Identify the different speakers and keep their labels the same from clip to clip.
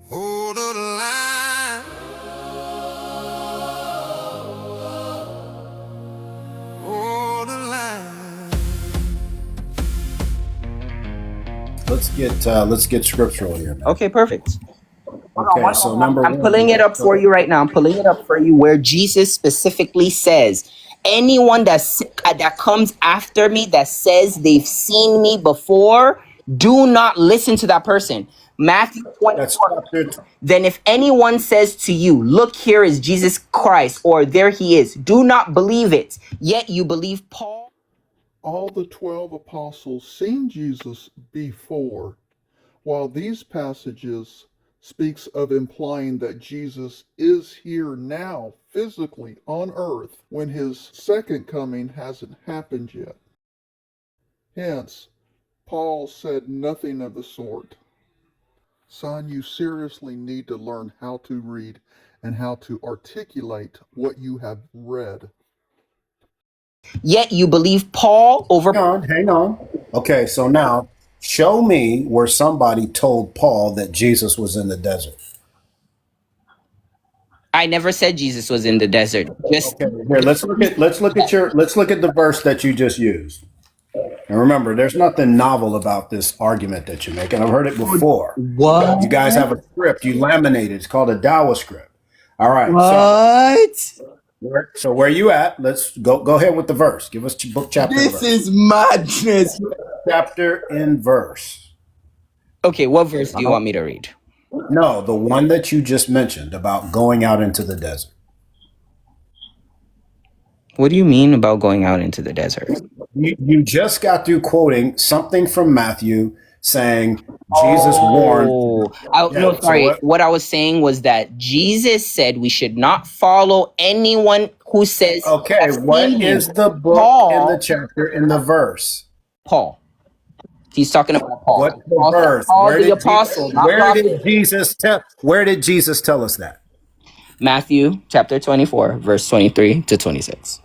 Speaker 1: Hold the line. Hold the line.
Speaker 2: Let's get scriptural here, man.
Speaker 3: Okay, perfect.
Speaker 2: Okay, so number
Speaker 3: I'm
Speaker 2: one,
Speaker 3: pulling it up for you right now. I'm pulling it up for you where Jesus specifically says, anyone that comes after me that says they've seen me before, do not listen to that person. Matthew
Speaker 2: that's
Speaker 3: 24.
Speaker 2: chapter.
Speaker 3: Then if anyone says to you, look, here is Jesus Christ, or there he is, do not believe it. Yet you believe Paul.
Speaker 4: All the 12 apostles seen Jesus before, while these passages speaks of implying that Jesus is here now physically on earth when his second coming hasn't happened yet. Hence, Paul said nothing of the sort. Son, you seriously need to learn how to read and how to articulate what you have read.
Speaker 3: Yet you believe Paul over.
Speaker 2: Hang on. Okay, so now show me where somebody told Paul that Jesus was in the desert.
Speaker 3: I never said Jesus was in the desert. Just
Speaker 2: Okay, here let's look at the verse that you just used. And remember, there's nothing novel about this argument that you're making. I've heard it before.
Speaker 3: what?
Speaker 2: You guys have a script. You laminate it. It's called a Dawa script. All right. So where you at? Let's go ahead with the verse. Give us book, chapter, and
Speaker 3: This
Speaker 2: verse.
Speaker 3: is madness.
Speaker 2: Chapter and verse.
Speaker 3: Okay, what verse do you want me to read?
Speaker 2: No, the one that you just mentioned about going out into the desert.
Speaker 3: What do you mean about going out into the desert?
Speaker 2: You just got through quoting something from Matthew saying Jesus warned.
Speaker 3: No, sorry. What I was saying was that Jesus said we should not follow anyone who says.
Speaker 2: Okay, what is the book
Speaker 3: Paul,
Speaker 2: in the chapter in the verse?
Speaker 3: Paul. He's talking about Paul.
Speaker 2: What's the verse?
Speaker 3: Paul the apostle.
Speaker 2: Where did Jesus tell us that?
Speaker 3: Matthew chapter 24, verse 23 to 26.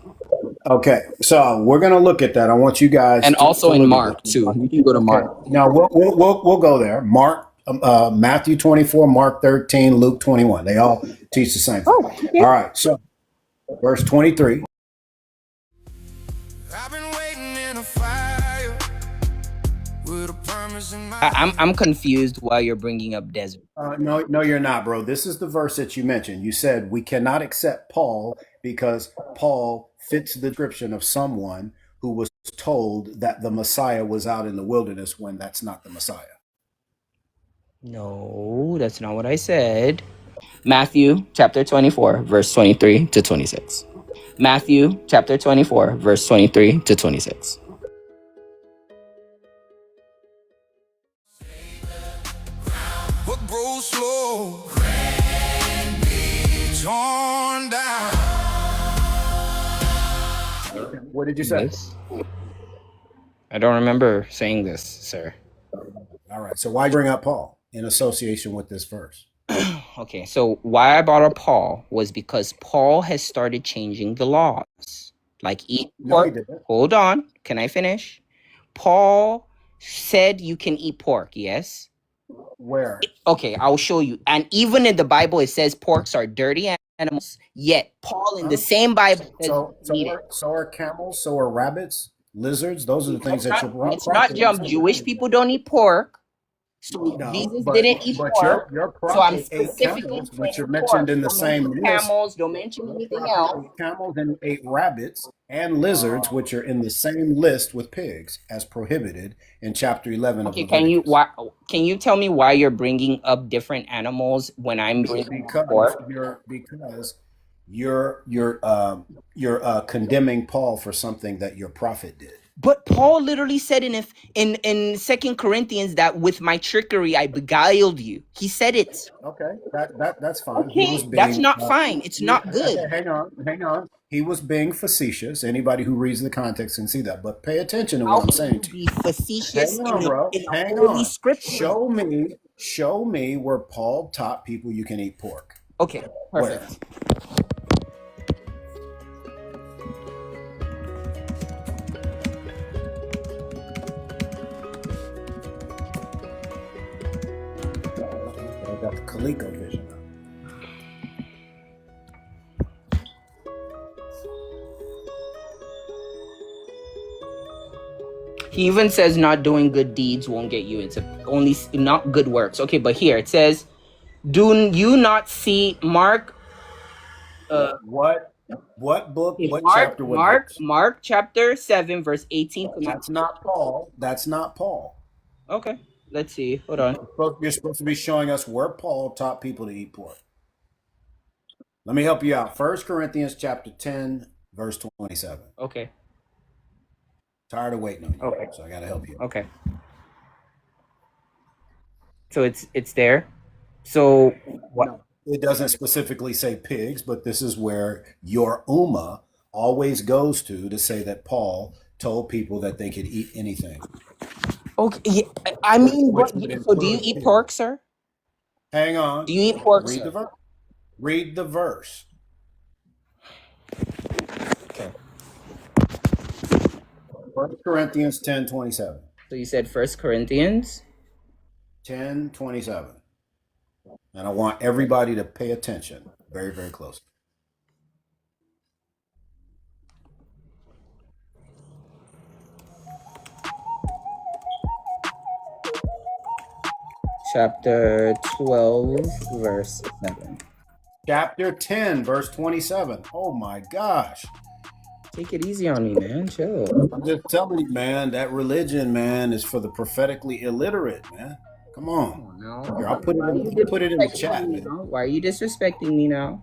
Speaker 2: Okay, so we're gonna look at that. I want you guys,
Speaker 3: and also in
Speaker 2: look
Speaker 3: Mark too. You can go to Mark.
Speaker 2: Now we'll go there. Mark, Matthew 24, Mark 13, Luke 21. They all teach the same thing.
Speaker 3: Okay.
Speaker 2: All right, so verse 23.
Speaker 1: I've been waiting in a fire with a promise in my.
Speaker 3: I'm confused why you're bringing up desert.
Speaker 2: No, you're not, bro. This is the verse that you mentioned. You said we cannot accept Paul because Paul fits the description of someone who was told that the Messiah was out in the wilderness when that's not the Messiah.
Speaker 3: No, that's not what I said. Matthew chapter 24, verse 23 to 26. Matthew chapter 24, verse 23 to 26.
Speaker 1: What grows slow can be torn down.
Speaker 2: What did you say?
Speaker 3: I don't remember saying this, sir.
Speaker 2: All right. So why bring up Paul in association with this verse?
Speaker 3: Okay, so why I brought up Paul was because Paul has started changing the laws. Like eat pork. Hold on. Can I finish? Paul said you can eat pork, yes?
Speaker 2: Where?
Speaker 3: Okay, I'll show you. And even in the Bible, it says porks are dirty animals. Yet Paul in the same Bible says
Speaker 2: so are camels, so are rabbits, lizards. Those are the things that you're.
Speaker 3: It's not just Jewish people don't eat pork. So Jesus didn't eat pork.
Speaker 2: Your
Speaker 3: So I'm
Speaker 2: prophet ate
Speaker 3: specifically
Speaker 2: camels,
Speaker 3: saying
Speaker 2: which are mentioned in the
Speaker 3: don't
Speaker 2: same
Speaker 3: mention
Speaker 2: list.
Speaker 3: camels. Don't mention anything else.
Speaker 2: Camels and ate rabbits and lizards, which are in the same list with pigs, as prohibited in chapter 11 of Leviticus.
Speaker 3: Can you tell me why you're bringing up different animals when I'm bringing pork?
Speaker 2: Because you're condemning Paul for something that your prophet did.
Speaker 3: But Paul literally said in 2 Corinthians that with my trickery I beguiled you. He said it.
Speaker 2: Okay, that's fine.
Speaker 3: Okay, that's not fine. It's not good.
Speaker 2: Okay, hang on. He was being facetious. Anybody who reads the context can see that. But pay attention to what I'm saying to you.
Speaker 3: Be facetious
Speaker 2: Hang on. Show me where Paul taught people you can eat pork.
Speaker 3: Okay, perfect.
Speaker 2: ColecoVision up.
Speaker 3: He even says not doing good deeds won't get you into only not good works. Okay, but here it says, do you not see Mark?
Speaker 2: What book? What chapter? What verse?
Speaker 3: Mark chapter 7, verse 18.
Speaker 2: That's not Paul. That's not Paul.
Speaker 3: Okay, let's see. Hold on.
Speaker 2: You're supposed to be showing us where Paul taught people to eat pork. Let me help you out. 1 Corinthians chapter 10, verse 27.
Speaker 3: Okay.
Speaker 2: Tired of waiting on you.
Speaker 3: Okay.
Speaker 2: So I got to help you.
Speaker 3: Okay. So it's there. So what?
Speaker 2: No, it doesn't specifically say pigs, but this is where your Ummah always goes to say that Paul told people that they could eat anything.
Speaker 3: Okay. Yeah, I mean, so do you eat pork, sir?
Speaker 2: Hang on.
Speaker 3: Do you eat pork,
Speaker 2: Read
Speaker 3: sir?
Speaker 2: the verse. Read the verse.
Speaker 3: Okay.
Speaker 2: 1 Corinthians 10:27.
Speaker 3: So you said 1 Corinthians
Speaker 2: 10:27. And I want everybody to pay attention very, very closely.
Speaker 3: chapter 12, verse 7.
Speaker 2: Chapter 10, verse 27. Oh my gosh.
Speaker 3: Take it easy on me, man. Chill.
Speaker 2: I'm just telling you, man, that religion, man, is for the prophetically illiterate, man. Come on.
Speaker 3: No.
Speaker 2: Here, I'll put it in the chat, man.
Speaker 3: Why are you disrespecting me now?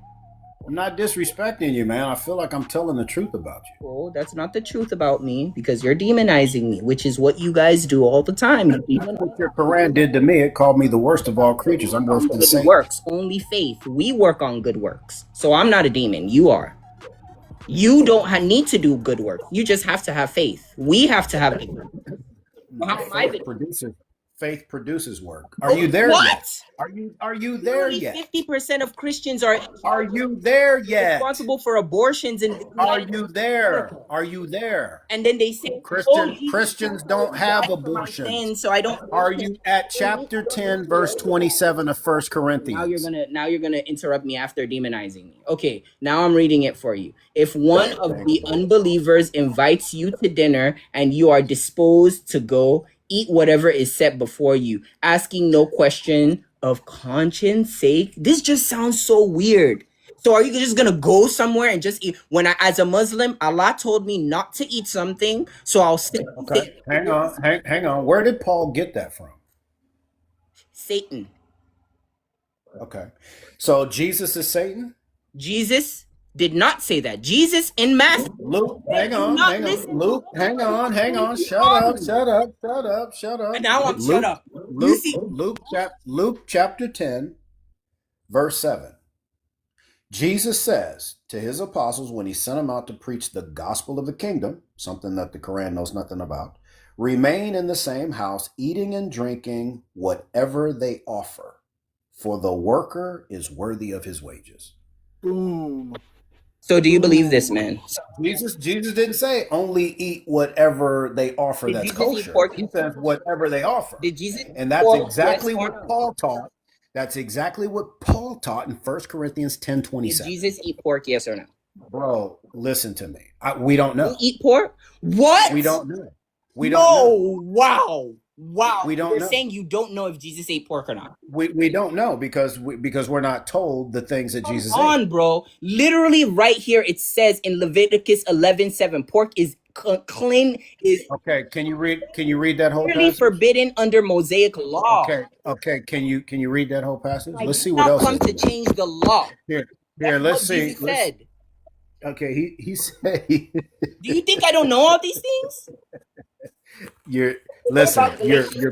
Speaker 2: I'm not disrespecting you, man. I feel like I'm telling the truth about you.
Speaker 3: Oh, that's not the truth about me, because you're demonizing me, which is what you guys do all the time.
Speaker 2: What your Quran did to me, it called me the worst of all creatures. I'm worse than Satan.
Speaker 3: Works, only faith. We work on good works. So I'm not a demon. You are. You don't need to do good work. You just have to have faith. We have to have faith.
Speaker 2: Faith produces work. Are you there yet? Are you there yet?
Speaker 3: 50% of Christians are
Speaker 2: you there yet?
Speaker 3: Responsible for abortions and
Speaker 2: are you there? Are you there?
Speaker 3: And then they say
Speaker 2: Christians don't have abortions.
Speaker 3: So I don't.
Speaker 2: Are you at chapter 10, verse 27 of 1 Corinthians?
Speaker 3: Now you're gonna interrupt me after demonizing me. Okay, now I'm reading it for you. If one of the unbelievers invites you to dinner and you are disposed to go, eat whatever is set before you, asking no question of conscience sake. This just sounds so weird. So are you just gonna go somewhere and just eat? As a Muslim, Allah told me not to eat something, so I'll sit.
Speaker 2: Okay, hang on. Where did Paul get that from?
Speaker 3: Satan.
Speaker 2: Okay, so Jesus is Satan?
Speaker 3: Jesus did not say that. Jesus in Matthew.
Speaker 2: Luke, hang on. Luke, hang on. Shut up.
Speaker 3: And now I'm shut up.
Speaker 2: Luke chapter 10, verse 7. Jesus says to his apostles when he sent them out to preach the gospel of the kingdom, something that the Quran knows nothing about, remain in the same house, eating and drinking whatever they offer, for the worker is worthy of his wages.
Speaker 4: Boom.
Speaker 3: So do you believe this, man?
Speaker 2: Jesus didn't say only eat whatever they offer that's kosher. He says whatever they offer.
Speaker 3: Did Jesus?
Speaker 2: And that's exactly what Paul taught. That's exactly what Paul taught in 1 Corinthians 10:27.
Speaker 3: Did Jesus eat pork, yes or no?
Speaker 2: Bro, listen to me. We don't know.
Speaker 3: You eat pork? What?
Speaker 2: We don't know. We don't know.
Speaker 3: Wow.
Speaker 2: We don't
Speaker 3: You're
Speaker 2: know.
Speaker 3: saying you don't know if Jesus ate pork or not.
Speaker 2: We don't know because we're not told the things that Jesus ate.
Speaker 3: Come on, bro. Literally right here it says in Leviticus 11:7, pork is clean.
Speaker 2: Okay, can you read that whole
Speaker 3: Clearly
Speaker 2: passage?
Speaker 3: Forbidden under Mosaic law.
Speaker 2: Okay. Can you read that whole passage? Let's see what else.
Speaker 3: Come to change the law.
Speaker 2: Here. Let's see.
Speaker 3: Jesus said.
Speaker 2: Okay, he said.
Speaker 3: Do you think I don't know all these things?
Speaker 2: You're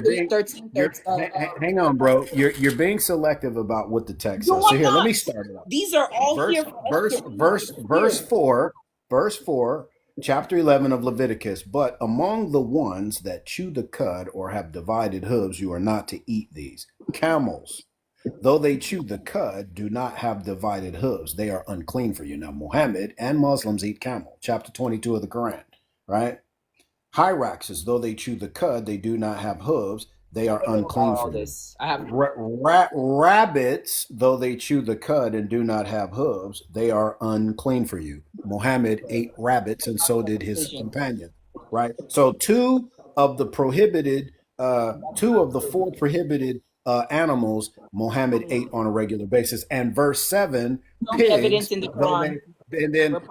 Speaker 2: being
Speaker 3: 13,
Speaker 2: hang on, bro. You're being selective about what the text says. So here, let me start it off.
Speaker 3: These are all
Speaker 2: Verse 4, chapter 11 of Leviticus. But among the ones that chew the cud or have divided hooves, you are not to eat these. Camels, though they chew the cud, do not have divided hooves. They are unclean for you. Now, Muhammad and Muslims eat camel. Chapter 22 of the Quran, right? Hyraxes, though they chew the cud, they do not have hooves. they are
Speaker 3: I don't know about
Speaker 2: unclean
Speaker 3: all
Speaker 2: for you.
Speaker 3: this. I have
Speaker 2: Rabbits, though they chew the cud and do not have hooves, they are unclean for you. Muhammad ate rabbits, and so did his
Speaker 3: vision.
Speaker 2: companion. Right. So two of the four prohibited animals Muhammad ate on a regular basis. And verse 7,
Speaker 3: Show me
Speaker 2: pigs,
Speaker 3: evidence in the
Speaker 2: though
Speaker 3: Quran.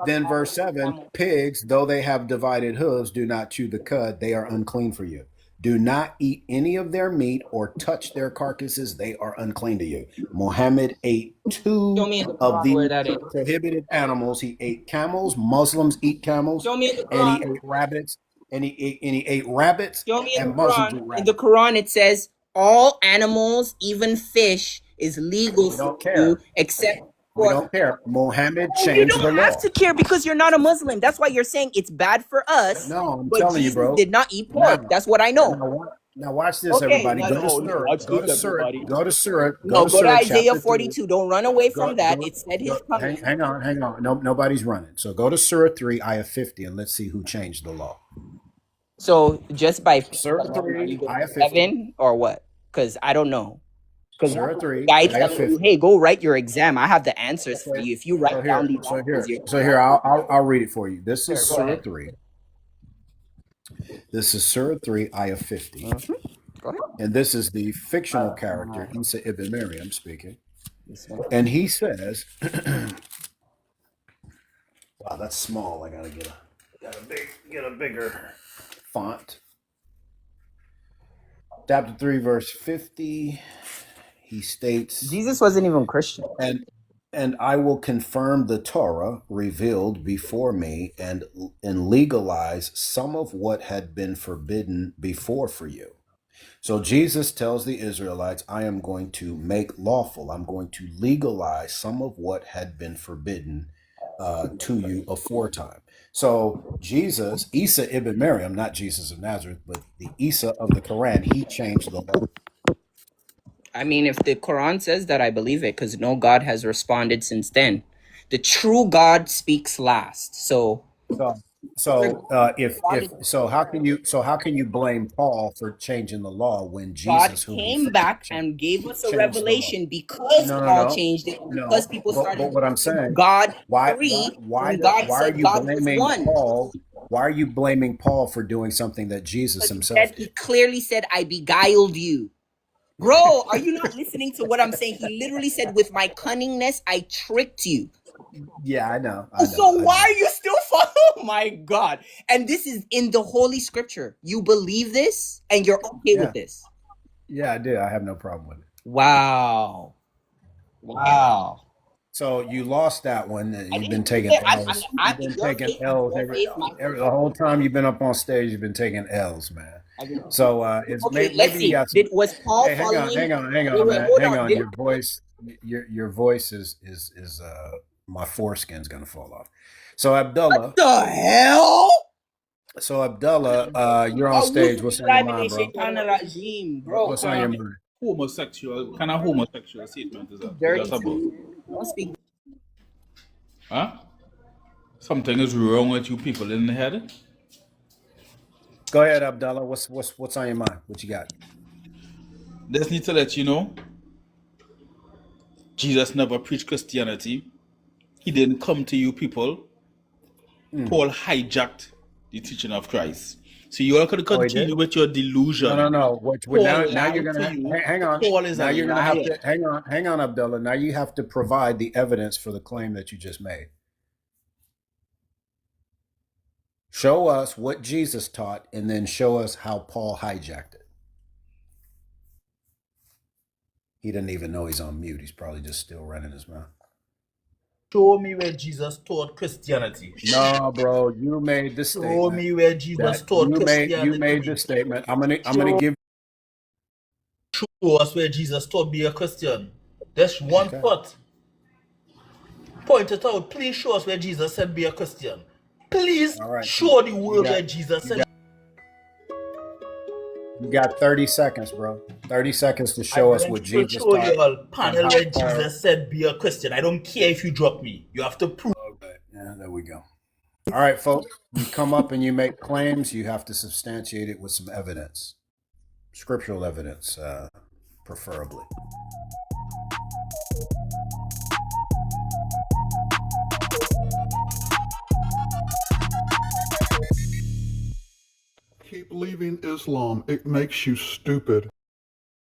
Speaker 2: then verse 7, pigs, though they have divided hooves, do not chew the cud, they are unclean for you. Do not eat any of their meat or touch their carcasses, they are unclean to you. Muhammad ate
Speaker 3: Show
Speaker 2: two
Speaker 3: me in the
Speaker 2: of
Speaker 3: Quran where
Speaker 2: these
Speaker 3: that is.
Speaker 2: prohibited animals. He ate camels. Muslims eat camels.
Speaker 3: Show me in the
Speaker 2: And he
Speaker 3: Quran.
Speaker 2: ate rabbits. And he ate rabbits.
Speaker 3: Show me in
Speaker 2: And
Speaker 3: the
Speaker 2: Muslims
Speaker 3: Quran.
Speaker 2: eat
Speaker 3: In the
Speaker 2: rabbits.
Speaker 3: Quran, it says all animals, even fish, is legal
Speaker 2: We
Speaker 3: for
Speaker 2: don't
Speaker 3: you,
Speaker 2: care.
Speaker 3: except
Speaker 2: We
Speaker 3: for.
Speaker 2: don't care. Muhammad
Speaker 3: Oh, you
Speaker 2: changed the
Speaker 3: don't have
Speaker 2: law.
Speaker 3: to care because you're not a Muslim. That's why you're saying it's bad for us.
Speaker 2: No, I'm
Speaker 3: But
Speaker 2: telling you,
Speaker 3: Jesus
Speaker 2: bro.
Speaker 3: did not eat pork.
Speaker 2: Now,
Speaker 3: That's what I know.
Speaker 2: now watch this,
Speaker 3: Okay,
Speaker 2: everybody.
Speaker 3: no,
Speaker 2: Go to
Speaker 3: no, no.
Speaker 2: Surah.
Speaker 3: Watch
Speaker 2: Go
Speaker 3: this,
Speaker 2: to Surah.
Speaker 3: everybody.
Speaker 2: Go to Surah. Go
Speaker 3: No,
Speaker 2: to
Speaker 3: go to
Speaker 2: Surah
Speaker 3: Isaiah
Speaker 2: chapter 3.
Speaker 3: 42. Don't run away
Speaker 2: Go,
Speaker 3: from that.
Speaker 2: go,
Speaker 3: It said his coming.
Speaker 2: hang on. No, nobody's running. So go to Surah 3, ayah 50, and let's see who changed the law.
Speaker 3: So just by
Speaker 2: Surah
Speaker 3: are
Speaker 2: 3,
Speaker 3: you going
Speaker 2: ayah
Speaker 3: to
Speaker 2: 50.
Speaker 3: heaven or what? Because I don't know. Because
Speaker 2: Surah 3,
Speaker 3: guy
Speaker 2: ayah
Speaker 3: telling you,
Speaker 2: 50.
Speaker 3: hey, go write your exam. I have the answers for you. If you write down these answers,
Speaker 2: I'll read it for you. This is
Speaker 3: go
Speaker 2: Surah
Speaker 3: ahead.
Speaker 2: 3. This is Surah 3, ayah 50.
Speaker 3: Go ahead.
Speaker 2: And this is the fictional character, Isa ibn Maryam, speaking.
Speaker 3: This one.
Speaker 2: And he says, wow, that's small. I gotta get a bigger font. Chapter 3, verse 50. He states,
Speaker 3: Jesus wasn't even Christian.
Speaker 2: and I will confirm the Torah revealed before me and legalize some of what had been forbidden before for you. So Jesus tells the Israelites, I am going to make lawful, I'm going to legalize some of what had been forbidden to you aforetime. So Jesus, Isa ibn Maryam, not Jesus of Nazareth, but the Isa of the Quran, he changed the law.
Speaker 3: I mean, if the Quran says that, I believe it because no God has responded since then. The true God speaks last. So
Speaker 2: How can you blame Paul for changing the law when
Speaker 3: God
Speaker 2: Jesus, who
Speaker 3: came back and gave us a revelation because Paul changed it, because people started.
Speaker 2: But what I'm saying,
Speaker 3: God
Speaker 2: why
Speaker 3: three,
Speaker 2: why
Speaker 3: when God
Speaker 2: why are
Speaker 3: said
Speaker 2: you
Speaker 3: God was
Speaker 2: blaming
Speaker 3: one.
Speaker 2: Paul? Why are you blaming Paul for doing something that Jesus himself
Speaker 3: He
Speaker 2: did?
Speaker 3: clearly said, I beguiled you. Bro, are you not listening to what I'm saying? He literally said, with my cunningness, I tricked you.
Speaker 2: Yeah, I know.
Speaker 3: Why are you still following? Oh my God. And this is in the Holy Scripture. You believe this and you're okay with this?
Speaker 2: Yeah, I do. I have no problem with it.
Speaker 3: Wow.
Speaker 2: So you lost that one. You've been
Speaker 3: didn't
Speaker 2: taking
Speaker 3: say-
Speaker 2: L's. You've been taking L's the whole time you've been up on stage. You've been taking L's, man. So it's
Speaker 3: Okay,
Speaker 2: maybe
Speaker 3: let's
Speaker 2: you
Speaker 3: see.
Speaker 2: got some.
Speaker 3: Was Paul
Speaker 2: Hey, hang on,
Speaker 3: Wait,
Speaker 2: man.
Speaker 3: hold
Speaker 2: Hang
Speaker 3: on.
Speaker 2: on. Your voice is my foreskin's gonna fall off. So Abdullah,
Speaker 3: the hell?
Speaker 2: you're on stage. What's on your mind, bro?
Speaker 3: Bro,
Speaker 2: What's on your mind?
Speaker 5: Homosexual, kind of homosexual statement is that?
Speaker 3: dirty.
Speaker 5: That's about.
Speaker 3: Don't speak.
Speaker 5: Huh? Something is wrong with you people in the head.
Speaker 2: Go ahead, Abdullah. What's on your mind? What you got?
Speaker 5: Just need to let you know, Jesus never preached Christianity. He didn't come to you people. Paul hijacked the teaching of Christ. So you all could continue with your delusion.
Speaker 2: No. Now you're gonna hang on.
Speaker 5: Paul is
Speaker 2: Now
Speaker 5: a
Speaker 2: you're gonna have
Speaker 5: liar.
Speaker 2: to hang on, Abdullah. Now you have to provide the evidence for the claim that you just made. Show us what Jesus taught, and then show us how Paul hijacked it. He doesn't even know he's on mute. He's probably just still running his mouth.
Speaker 6: Show me where Jesus taught Christianity.
Speaker 2: No, bro, you made the statement.
Speaker 6: Show me where Jesus taught Christianity.
Speaker 2: You made the statement. I'm gonna give.
Speaker 6: Show us where Jesus taught be a Christian. That's one thought. Point it out. Please show us where Jesus said be a Christian. Please show the world where Jesus said.
Speaker 2: You got 30 seconds, bro. 30 seconds to show us what Jesus
Speaker 6: show
Speaker 2: taught.
Speaker 6: you all panel where Jesus said be a Christian. I don't care if you drop me. You have to prove.
Speaker 2: Okay. Yeah, there we go. All right, folks. You come up and you make claims. You have to substantiate it with some evidence. scriptural evidence, preferably.
Speaker 4: Keep leaving Islam. It makes you stupid.